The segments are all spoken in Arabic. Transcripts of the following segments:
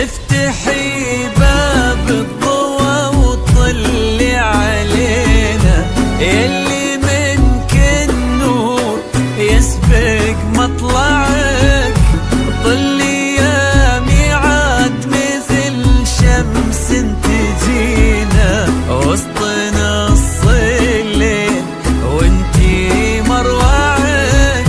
افتحي باب الضوى وطلي علينا، يلي منك النور يسبق مطلعك. طلي يا ميعاد مثل شمس تجينا وسط نص الليل وانتي مروعك.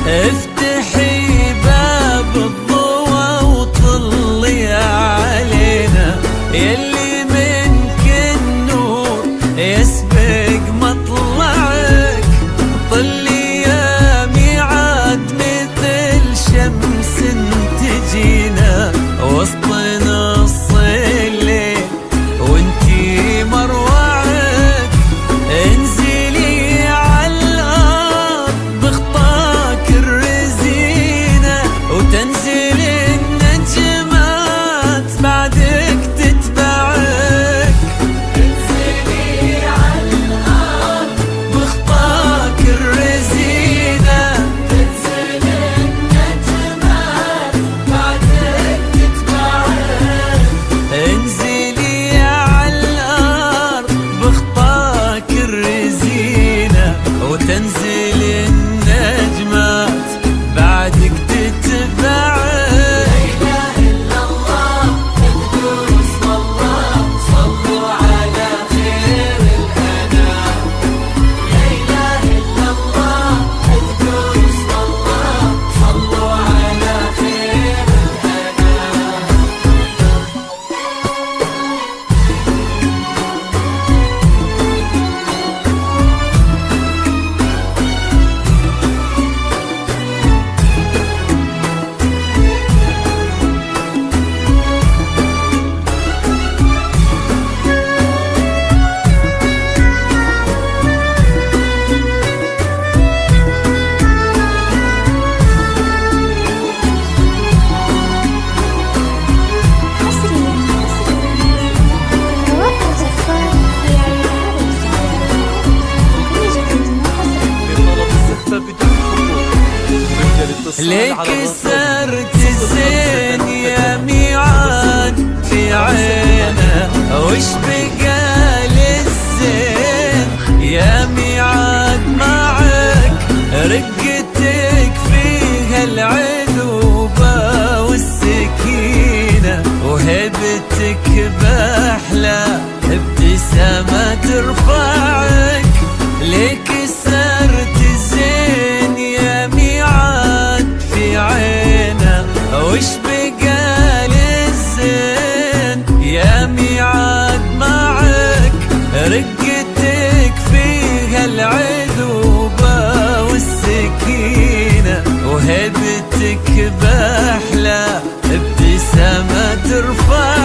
افتحي باب الضوى وطلي علينا، يلي منك النور يسبق مطلعك. طلي يا ميعاد مثل شمس تجينا وسط نص الليل وانتي مروعك. انزلي عالارض بخطاك الرزينة وتنزل النجمات بعدك تتبعك. انزلي عالارض بخطاك الرزينة تنزل النجمات بعدك تتبعك. انزلي عالارض بخطاك الرزينة وتنزل النجمات بعدك تتبعك. ليك كسرت الزين يا ميعاد في عينه، وش بقى للزين يا ميعاد معك. رقتك فيها العذوبة والسكينة وهبتك بأحلى ابتسامة ترفعك. ليك كسرت الزين يا ميعاد في عينه، وش بقى للزين يا ميعاد معك. رقتك فيها العذوبة والسكينة وهبتك بأحلى ابتسامة ترفعك.